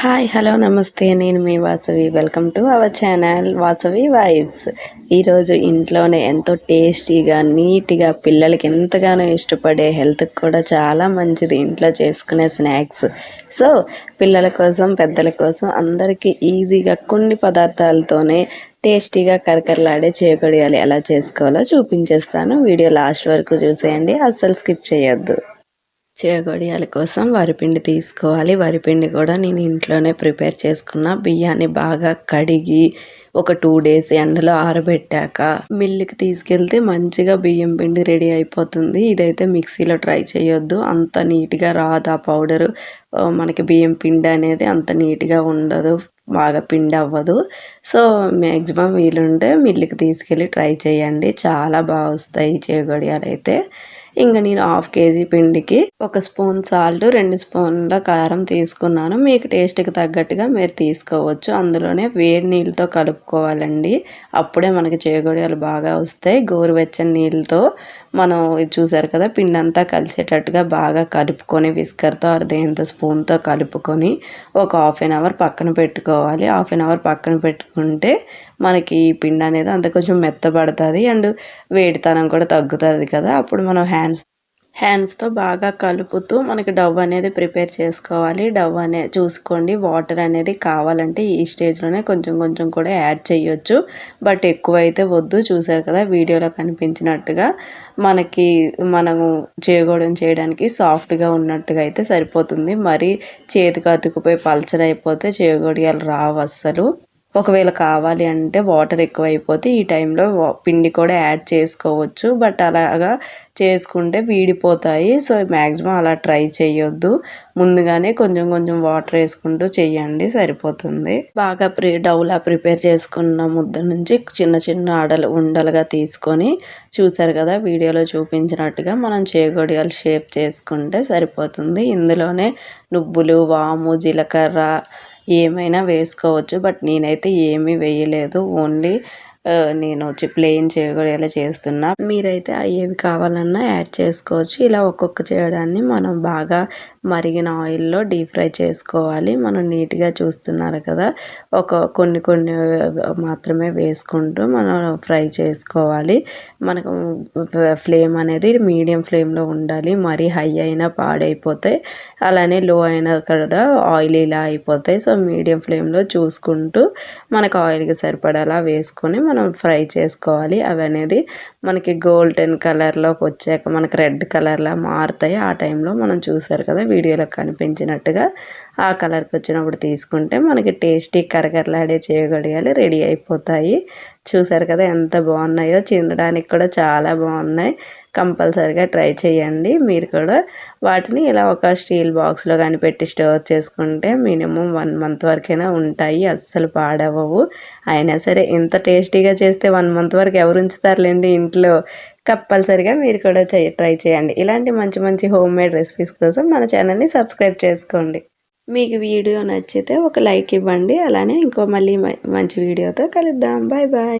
Hi hello నమస్తే నేను మీ Vasavi welcome to our channel Vasavi vibes. ఈరోజు ఇంట్లోనే ఎంతో టేస్టీగా నీట్గా పిల్లలకి ఎంతగానో ఇష్టపడే హెల్త్కి కూడా చాలా మంచిది ఇంట్లో చేసుకునే స్నాక్స్. సో పిల్లల కోసం పెద్దల కోసం అందరికీ ఈజీగా కొన్ని పదార్థాలతోనే టేస్టీగా కరకరలాడే చేయగలిగాలి ఎలా చేసుకోవాలో చూపించేస్తాను. వీడియో లాస్ట్ వరకు చూసేయండి, అస్సలు స్కిప్ చేయొద్దు. చేయగొడియాల కోసం వరిపిండి తీసుకోవాలి. వరిపిండి కూడా నేను ఇంట్లోనే ప్రిపేర్ చేసుకున్న. బియ్యాన్ని బాగా కడిగి ఒక 2 డేస్ ఎండలో ఆరబెట్టాక మిల్లుకి తీసుకెళ్తే మంచిగా బియ్యం పిండి రెడీ అయిపోతుంది. ఇదైతే మిక్సీలో ట్రై చేయొద్దు, అంత నీట్గా రాదు ఆ పౌడరు. మనకి బియ్యం పిండి అనేది అంత నీట్గా ఉండదు, బాగా పిండి అవ్వదు. సో మ్యాక్సిమం వీలుంటే మిల్లుకి తీసుకెళ్ళి ట్రై చేయండి, చాలా బాగా వస్తాయి చేయగొడియాలు అయితే. ఇంకా నేను 1/2 కేజీ పిండికి 1 స్పూన్ సాల్ట్, 2 స్పూన్ల కారం తీసుకున్నాను. మీకు టేస్ట్కి తగ్గట్టుగా మీరు తీసుకోవచ్చు. అందులోనే వేడి నీళ్ళతో కలుపుకోవాలండి, అప్పుడే మనకి చేయగొడియాలు బాగా వస్తాయి. గోరువెచ్చని నీళ్ళతో మనం చూసారు కదా పిండి అంతా కలిసేటట్టుగా బాగా కలుపుకొని విస్కర్తో దేంతో స్పూన్తో కలుపుకొని ఒక 1/2 అవర్ పక్కన పెట్టుకోవాలి. 1/2 అవర్ పక్కన పెట్టుకుంటే మనకి ఈ పిండి అనేది అంత కొంచెం మెత్తబడుతుంది అండ్ వేడితనం కూడా తగ్గుతుంది కదా. అప్పుడు మనం హ్యాండ్స్తో బాగా కలుపుతూ మనకి డవ్ అనేది ప్రిపేర్ చేసుకోవాలి. డవ్ అనేది చూసుకోండి, వాటర్ అనేది కావాలంటే ఈ స్టేజ్లోనే కొంచెం కొంచెం కూడా యాడ్ చేయొచ్చు, బట్ ఎక్కువైతే వద్దు. చూసారు కదా వీడియోలో కనిపించినట్టుగా మనము చేయగూడెం చేయడానికి సాఫ్ట్గా ఉన్నట్టుగా అయితే సరిపోతుంది. మరి చేతికి అతుకుపోయి పల్చనైపోతే చేయగొడియాలు రావు అస్సలు. ఒకవేళ కావాలి అంటే వాటర్ ఎక్కువైపోతే ఈ టైంలో పిండి కూడా యాడ్ చేసుకోవచ్చు, బట్ అలాగా చేసుకుంటే వీడిపోతాయి. సో మ్యాక్సిమం అలా ట్రై చేయొద్దు, ముందుగానే కొంచెం కొంచెం వాటర్ వేసుకుంటూ చెయ్యండి, సరిపోతుంది. బాగా డౌలా ప్రిపేర్ చేసుకున్న ముద్ద నుంచి చిన్న చిన్న ఉండలుగా తీసుకొని చూసారు కదా వీడియోలో చూపించినట్టుగా మనం చేయగొడియాలు షేప్ చేసుకుంటే సరిపోతుంది. ఇందులోనే నువ్వులు, వాము, జీలకర్ర ఏమైనా వేసుకోవచ్చు, బట్ నేనైతే ఏమీ వేయలేదు. ఓన్లీ నేను ప్లెయిన్ చేయగొడియాలు చేస్తున్నా. మీరైతే ఏవి కావాలన్నా యాడ్ చేసుకోవచ్చు. ఇలా ఒక్కొక్క చేయడాన్ని మనం బాగా మరిగిన ఆయిల్లో డీప్ ఫ్రై చేసుకోవాలి. మనం నీట్గా చూస్తున్నారు కదా, కొన్ని కొన్ని మాత్రమే వేసుకుంటూ మనం ఫ్రై చేసుకోవాలి. మనకు ఫ్లేమ్ అనేది మీడియం ఫ్లేమ్లో ఉండాలి, మరీ హై అయినా పాడైపోతాయి, అలానే లో అయినా కూడా ఆయిల్ ఇలా అయిపోతాయి. సో మీడియం ఫ్లేమ్లో చూసుకుంటూ మనకు ఆయిల్కి సరిపడేలా వేసుకొని మనం ఫ్రై చేసుకోవాలి. అవి అనేది మనకి గోల్డెన్ కలర్లోకి వచ్చాక మనకి రెడ్ కలర్లా మారుతాయి. ఆ టైంలో మనం చూసారు కదా వీడియోలో కనిపించినట్టుగా ఆ కలర్కి వచ్చినప్పుడు తీసుకుంటే మనకి టేస్టీ కరకరలాడే చేయగలిగాలి రెడీ అయిపోతాయి. చూసారు కదా ఎంత బాగున్నాయో, తినడానికి కూడా చాలా బాగున్నాయి. కంపల్సరిగా ట్రై చేయండి మీరు కూడా. వాటిని ఇలా ఒక స్టీల్ బాక్స్లో కానీ పెట్టి స్టోర్ చేసుకుంటే మినిమం 1 మంత్ వరకైనా ఉంటాయి, అస్సలు పాడవవు. అయినా సరే ఇంత టేస్టీగా చేస్తే 1 మంత్ వరకు ఎవరు ఉంచుతారులేండి ఇంట్లో. కంపల్సరిగా మీరు కూడా ట్రై చేయండి. ఇలాంటి మంచి మంచి హోమ్ మేడ్ రెసిపీస్ కోసం మన ఛానల్ని సబ్స్క్రైబ్ చేసుకోండి. మీకు వీడియో నచ్చితే ఒక లైక్ ఇవ్వండి. అలానే మళ్ళీ మంచి వీడియోతో కలుద్దాం. Bye bye.